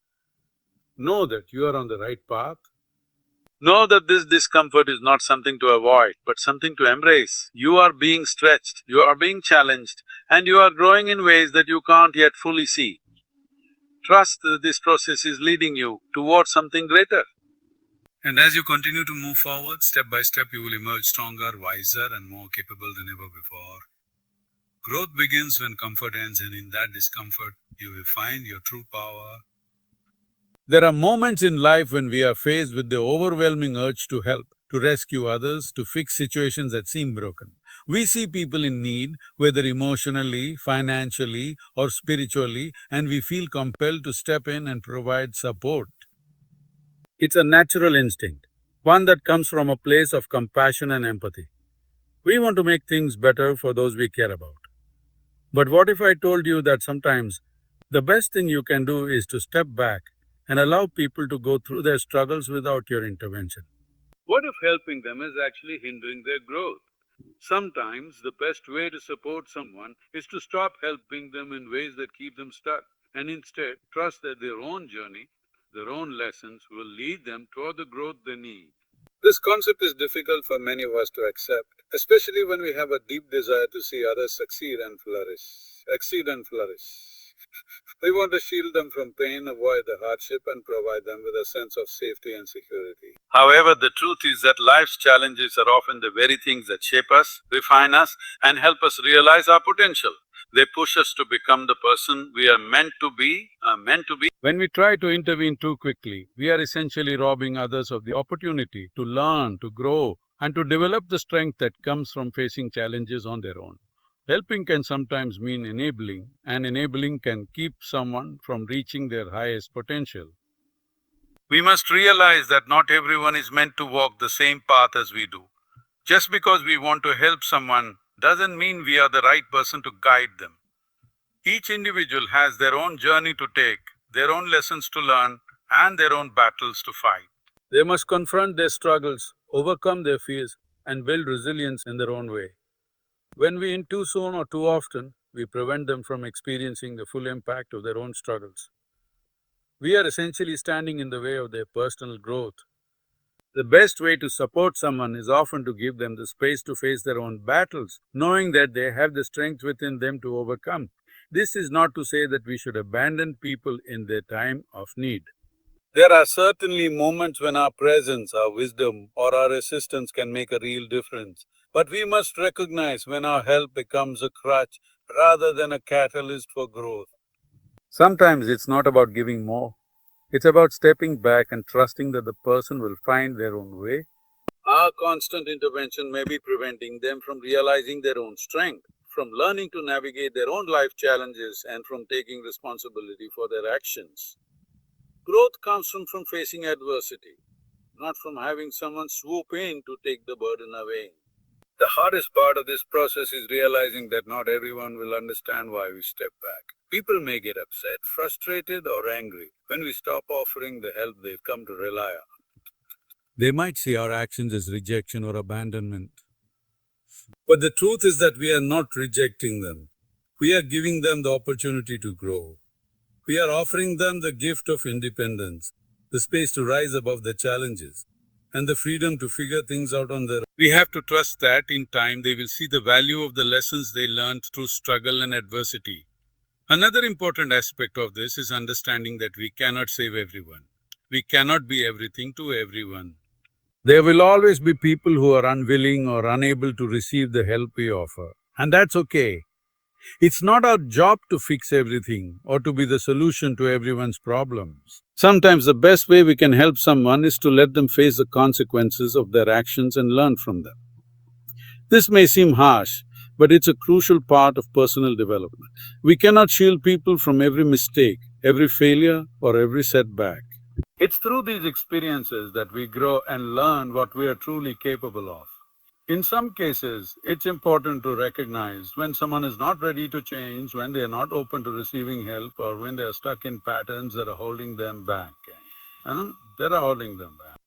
know that you are on the right path. Know that this discomfort is not something to avoid, but something to embrace. You are being stretched, you are being challenged, and you are growing in ways that you can't yet fully see. Trust that this process is leading you towards something greater. And as you continue to move forward, step by step, you will emerge stronger, wiser, and more capable than ever before. Growth begins when comfort ends, and in that discomfort, you will find your true power. There are moments in life when we are faced with the overwhelming urge to help, to rescue others, to fix situations that seem broken. We see people in need, whether emotionally, financially, or spiritually, and we feel compelled to step in and provide support. It's a natural instinct, one that comes from a place of compassion and empathy. We want to make things better for those we care about. But what if I told you that sometimes the best thing you can do is to step back and allow people to go through their struggles without your intervention? What if helping them is actually hindering their growth? Sometimes the best way to support someone is to stop helping them in ways that keep them stuck and instead trust that their own journey, their own lessons will lead them toward the growth they need. This concept is difficult for many of us to accept, especially when we have a deep desire to see others succeed and flourish. Exceed and flourish. We want to shield them from pain, avoid the hardship, and provide them with a sense of safety and security. However, the truth is that life's challenges are often the very things that shape us, refine us, and help us realize our potential. They push us to become the person we are meant to be. When we try to intervene too quickly, we are essentially robbing others of the opportunity to learn, to grow, and to develop the strength that comes from facing challenges on their own. Helping can sometimes mean enabling, and enabling can keep someone from reaching their highest potential. We must realize that not everyone is meant to walk the same path as we do. Just because we want to help someone doesn't mean we are the right person to guide them. Each individual has their own journey to take, their own lessons to learn, and their own battles to fight. They must confront their struggles, overcome their fears, and build resilience in their own way. When we in too soon or too often, we prevent them from experiencing the full impact of their own struggles. We are essentially standing in the way of their personal growth. The best way to support someone is often to give them the space to face their own battles, knowing that they have the strength within them to overcome. This is not to say that we should abandon people in their time of need. There are certainly moments when our presence, our wisdom, or our assistance can make a real difference. But we must recognize when our help becomes a crutch rather than a catalyst for growth. Sometimes it's not about giving more. It's about stepping back and trusting that the person will find their own way. Our constant intervention may be preventing them from realizing their own strength, from learning to navigate their own life challenges, and from taking responsibility for their actions. Growth comes from facing adversity, not from having someone swoop in to take the burden away. The hardest part of this process is realizing that not everyone will understand why we step back. People may get upset, frustrated, or angry when we stop offering the help they've come to rely on. They might see our actions as rejection or abandonment. But the truth is that we are not rejecting them. We are giving them the opportunity to grow. We are offering them the gift of independence, the space to rise above the challenges, and the freedom to figure things out on their own. We have to trust that in time they will see the value of the lessons they learned through struggle and adversity. Another important aspect of this is understanding that we cannot save everyone. We cannot be everything to everyone. There will always be people who are unwilling or unable to receive the help we offer, and that's okay. It's not our job to fix everything or to be the solution to everyone's problems. Sometimes the best way we can help someone is to let them face the consequences of their actions and learn from them. This may seem harsh, but it's a crucial part of personal development. We cannot shield people from every mistake, every failure, or every setback. It's through these experiences that we grow and learn what we are truly capable of. In some cases, it's important to recognize when someone is not ready to change, when they are not open to receiving help, or when they are stuck in patterns that are holding them back.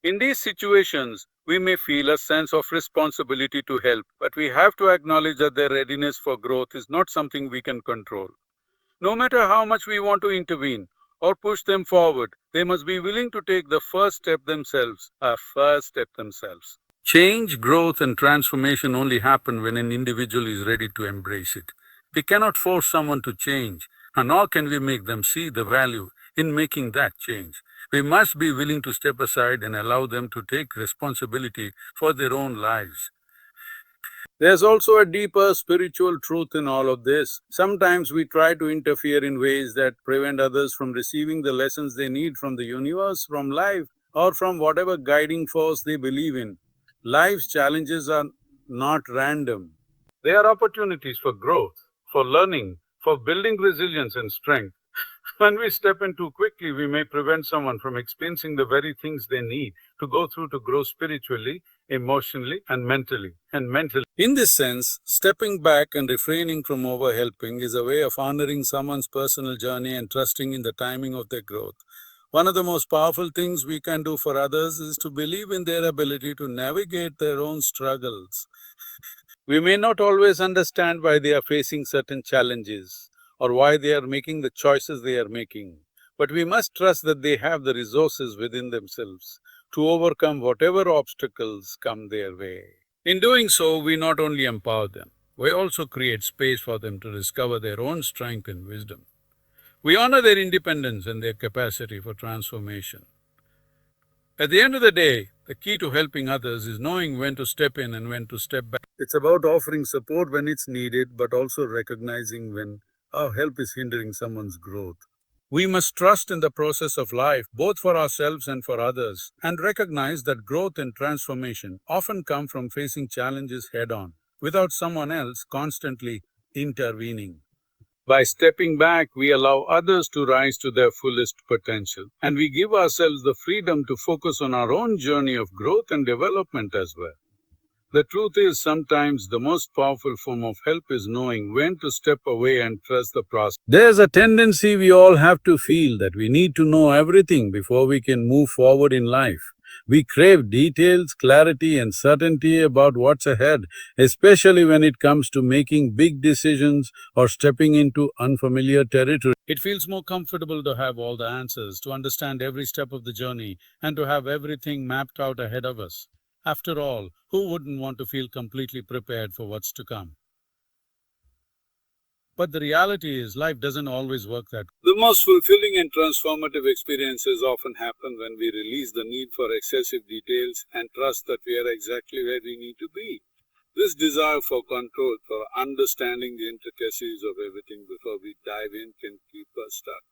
In these situations, we may feel a sense of responsibility to help, but we have to acknowledge that their readiness for growth is not something we can control. No matter how much we want to intervene or push them forward, they must be willing to take the first step themselves, Change, growth, and transformation only happen when an individual is ready to embrace it. We cannot force someone to change, and nor can we make them see the value in making that change. We must be willing to step aside and allow them to take responsibility for their own lives. There's also a deeper spiritual truth in all of this. Sometimes we try to interfere in ways that prevent others from receiving the lessons they need from the universe, from life, or from whatever guiding force they believe in. Life's challenges are not random. They are opportunities for growth, for learning, for building resilience and strength. When we step in too quickly, we may prevent someone from experiencing the very things they need to go through to grow spiritually, emotionally, and mentally. In this sense, stepping back and refraining from overhelping is a way of honoring someone's personal journey and trusting in the timing of their growth. One of the most powerful things we can do for others is to believe in their ability to navigate their own struggles. We may not always understand why they are facing certain challenges or why they are making the choices they are making, but we must trust that they have the resources within themselves to overcome whatever obstacles come their way. In doing so, we not only empower them, we also create space for them to discover their own strength and wisdom. We honor their independence and their capacity for transformation. At the end of the day, the key to helping others is knowing when to step in and when to step back. It's about offering support when it's needed, but also recognizing when our help is hindering someone's growth. We must trust in the process of life, both for ourselves and for others, and recognize that growth and transformation often come from facing challenges head on, without someone else constantly intervening. By stepping back, we allow others to rise to their fullest potential, and we give ourselves the freedom to focus on our own journey of growth and development as well. The truth is, sometimes the most powerful form of help is knowing when to step away and trust the process. There's a tendency we all have to feel that we need to know everything before we can move forward in life. We crave details, clarity, and certainty about what's ahead, especially when it comes to making big decisions or stepping into unfamiliar territory. It feels more comfortable to have all the answers, to understand every step of the journey, and to have everything mapped out ahead of us. After all, who wouldn't want to feel completely prepared for what's to come? But the reality is, life doesn't always work that way. The most fulfilling and transformative experiences often happen when we release the need for excessive details and trust that we are exactly where we need to be. This desire for control, for understanding the intricacies of everything before we dive in, can keep us stuck.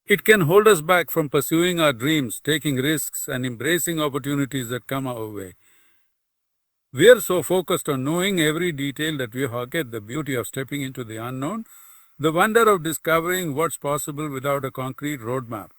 It can hold us back from pursuing our dreams, taking risks, and embracing opportunities that come our way. We are so focused on knowing every detail that we forget the beauty of stepping into the unknown, the wonder of discovering what's possible without a concrete roadmap.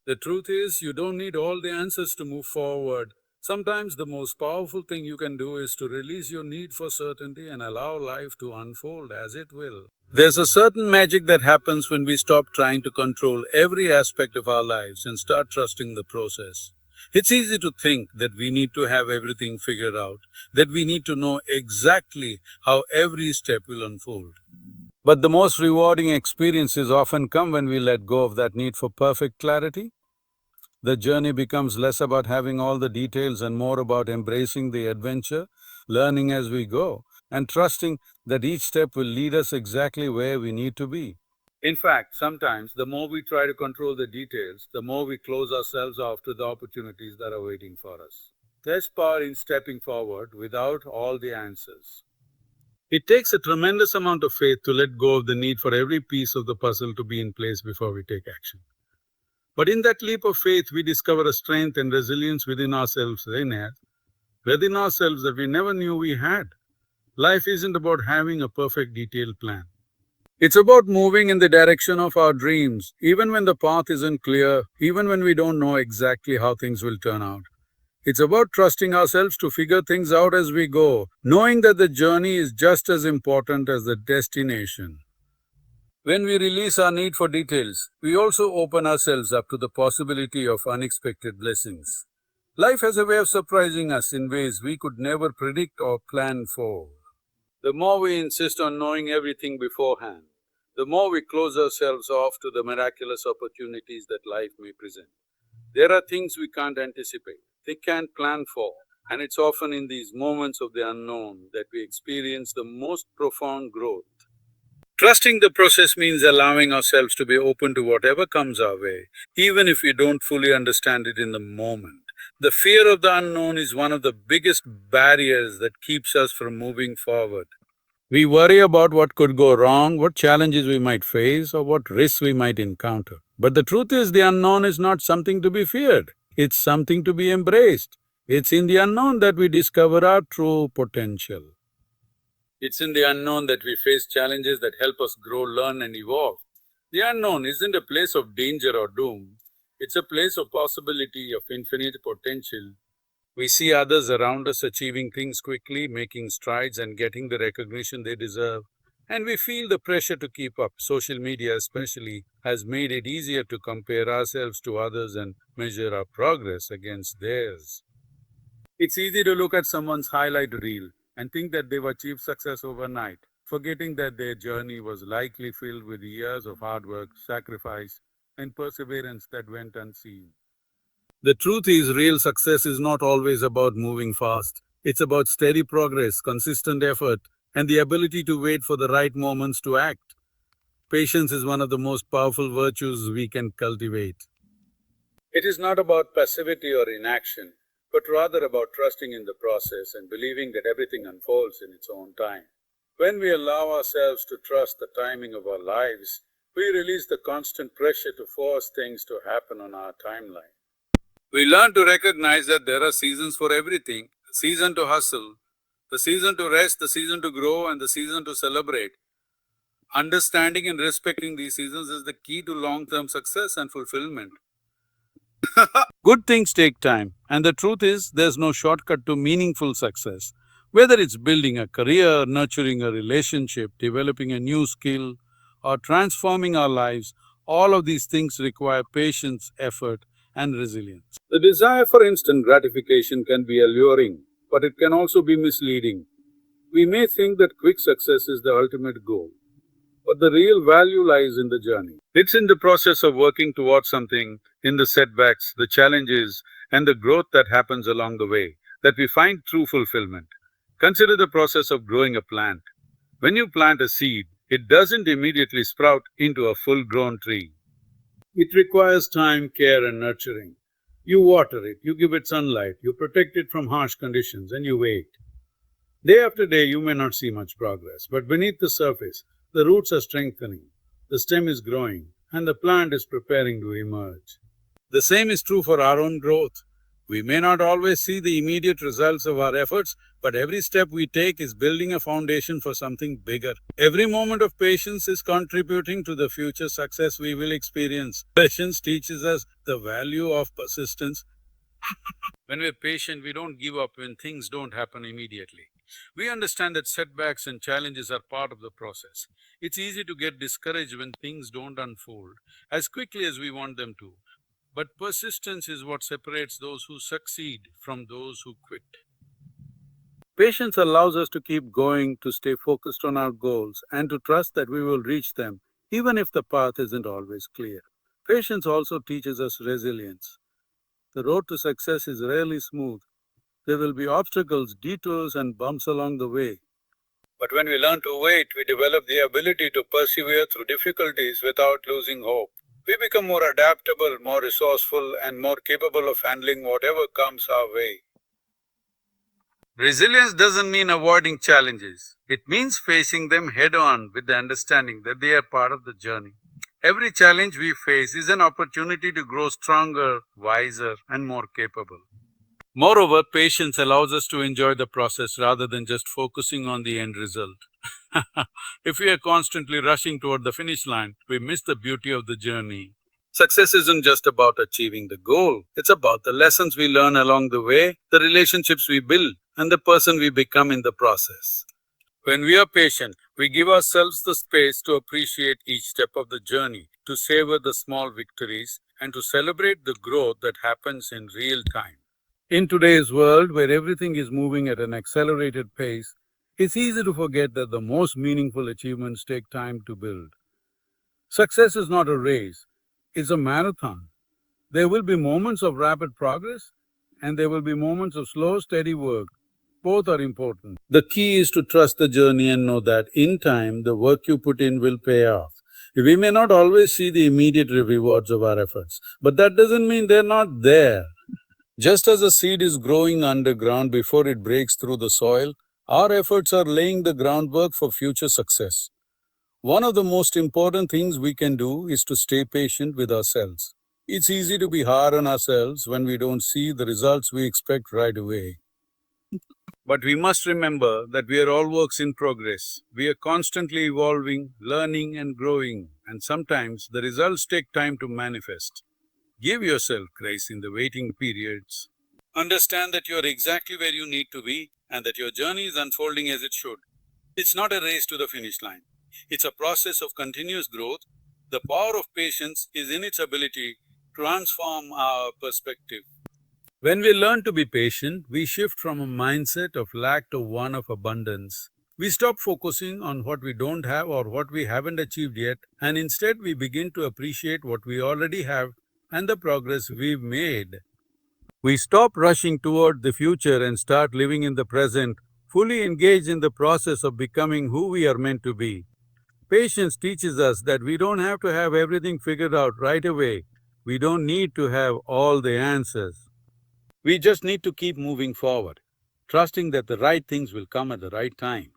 The truth is, you don't need all the answers to move forward. Sometimes the most powerful thing you can do is to release your need for certainty and allow life to unfold as it will. There's a certain magic that happens when we stop trying to control every aspect of our lives and start trusting the process. It's easy to think that we need to have everything figured out, that we need to know exactly how every step will unfold. But the most rewarding experiences often come when we let go of that need for perfect clarity. The journey becomes less about having all the details and more about embracing the adventure, learning as we go, and trusting that each step will lead us exactly where we need to be. In fact, sometimes the more we try to control the details, the more we close ourselves off to the opportunities that are waiting for us. There's power in stepping forward without all the answers. It takes a tremendous amount of faith to let go of the need for every piece of the puzzle to be in place before we take action. But in that leap of faith, we discover a strength and resilience within ourselves that we never knew we had. Life isn't about having a perfect detailed plan. It's about moving in the direction of our dreams, even when the path isn't clear, even when we don't know exactly how things will turn out. It's about trusting ourselves to figure things out as we go, knowing that the journey is just as important as the destination. When we release our need for details, we also open ourselves up to the possibility of unexpected blessings. Life has a way of surprising us in ways we could never predict or plan for. The more we insist on knowing everything beforehand, the more we close ourselves off to the miraculous opportunities that life may present. There are things we can't anticipate, we can't plan for, and it's often in these moments of the unknown that we experience the most profound growth. Trusting the process means allowing ourselves to be open to whatever comes our way, even if we don't fully understand it in the moment. The fear of the unknown is one of the biggest barriers that keeps us from moving forward. We worry about what could go wrong, what challenges we might face, or what risks we might encounter. But the truth is, the unknown is not something to be feared, it's something to be embraced. It's in the unknown that we discover our true potential. It's in the unknown that we face challenges that help us grow, learn, and evolve. The unknown isn't a place of danger or doom, it's a place of possibility, of infinite potential. We see others around us achieving things quickly, making strides, and getting the recognition they deserve. And we feel the pressure to keep up. Social media, especially, has made it easier to compare ourselves to others and measure our progress against theirs. It's easy to look at someone's highlight reel and think that they've achieved success overnight, forgetting that their journey was likely filled with years of hard work, sacrifice, and perseverance that went unseen. The truth is, real success is not always about moving fast. It's about steady progress, consistent effort, and the ability to wait for the right moments to act. Patience is one of the most powerful virtues we can cultivate. It is not about passivity or inaction, but rather about trusting in the process and believing that everything unfolds in its own time. When we allow ourselves to trust the timing of our lives, we release the constant pressure to force things to happen on our timeline. We learn to recognize that there are seasons for everything: the season to hustle, the season to rest, the season to grow, and the season to celebrate. Understanding and respecting these seasons is the key to long-term success and fulfillment. Good things take time, and the truth is, there's no shortcut to meaningful success. Whether it's building a career, nurturing a relationship, developing a new skill, or transforming our lives, all of these things require patience, effort, and resilience. The desire for instant gratification can be alluring, but it can also be misleading. We may think that quick success is the ultimate goal, but the real value lies in the journey. It's in the process of working towards something, in the setbacks, the challenges, and the growth that happens along the way, that we find true fulfillment. Consider the process of growing a plant. When you plant a seed, it doesn't immediately sprout into a full-grown tree. It requires time, care, and nurturing. You water it, you give it sunlight, you protect it from harsh conditions, and you wait. Day after day, you may not see much progress, but beneath the surface, the roots are strengthening, the stem is growing, and the plant is preparing to emerge. The same is true for our own growth. We may not always see the immediate results of our efforts, but every step we take is building a foundation for something bigger. Every moment of patience is contributing to the future success we will experience. Patience teaches us the value of persistence. When we're patient, we don't give up when things don't happen immediately. We understand that setbacks and challenges are part of the process. It's easy to get discouraged when things don't unfold as quickly as we want them to. But persistence is what separates those who succeed from those who quit. Patience allows us to keep going, to stay focused on our goals, and to trust that we will reach them, even if the path isn't always clear. Patience also teaches us resilience. The road to success is rarely smooth. There will be obstacles, detours, and bumps along the way. But when we learn to wait, we develop the ability to persevere through difficulties without losing hope. We become more adaptable, more resourceful, and more capable of handling whatever comes our way. Resilience doesn't mean avoiding challenges. It means facing them head on with the understanding that they are part of the journey. Every challenge we face is an opportunity to grow stronger, wiser, and more capable. Moreover, patience allows us to enjoy the process rather than just focusing on the end result. If we are constantly rushing toward the finish line, we miss the beauty of the journey. Success isn't just about achieving the goal, it's about the lessons we learn along the way, the relationships we build, and the person we become in the process. When we are patient, we give ourselves the space to appreciate each step of the journey, to savor the small victories, and to celebrate the growth that happens in real time. In today's world, where everything is moving at an accelerated pace, it's easy to forget that the most meaningful achievements take time to build. Success is not a race, it's a marathon. There will be moments of rapid progress, and there will be moments of slow, steady work. Both are important. The key is to trust the journey and know that in time, the work you put in will pay off. We may not always see the immediate rewards of our efforts, but that doesn't mean they're not there. Just as a seed is growing underground before it breaks through the soil, our efforts are laying the groundwork for future success. One of the most important things we can do is to stay patient with ourselves. It's easy to be hard on ourselves when we don't see the results we expect right away. But we must remember that we are all works in progress. We are constantly evolving, learning, and growing, and sometimes the results take time to manifest. Give yourself grace in the waiting periods. Understand that you are exactly where you need to be and that your journey is unfolding as it should. It's not a race to the finish line, it's a process of continuous growth. The power of patience is in its ability to transform our perspective. When we learn to be patient, we shift from a mindset of lack to one of abundance. We stop focusing on what we don't have or what we haven't achieved yet, and instead we begin to appreciate what we already have and the progress we've made. We stop rushing toward the future and start living in the present, fully engaged in the process of becoming who we are meant to be. Patience teaches us that we don't have to have everything figured out right away. We don't need to have all the answers. We just need to keep moving forward, trusting that the right things will come at the right time.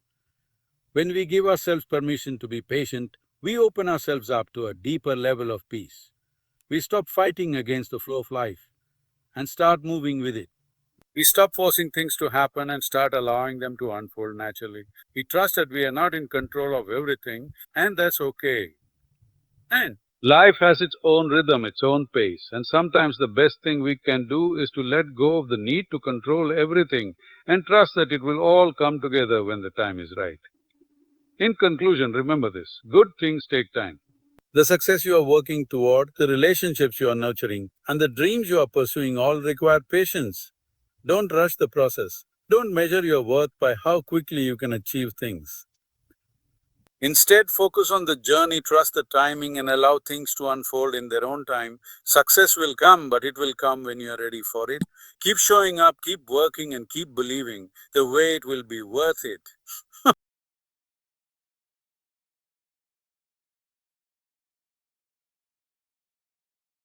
When we give ourselves permission to be patient, we open ourselves up to a deeper level of peace. We stop fighting against the flow of life and start moving with it. We stop forcing things to happen and start allowing them to unfold naturally. We trust that we are not in control of everything, and that's okay. And life has its own rhythm, its own pace, and sometimes the best thing we can do is to let go of the need to control everything and trust that it will all come together when the time is right. In conclusion, remember this: good things take time. The success you are working toward, the relationships you are nurturing, and the dreams you are pursuing all require patience. Don't rush the process. Don't measure your worth by how quickly you can achieve things. Instead, focus on the journey, trust the timing, and allow things to unfold in their own time. Success will come, but it will come when you are ready for it. Keep showing up, keep working, and keep believing the way it will be worth it.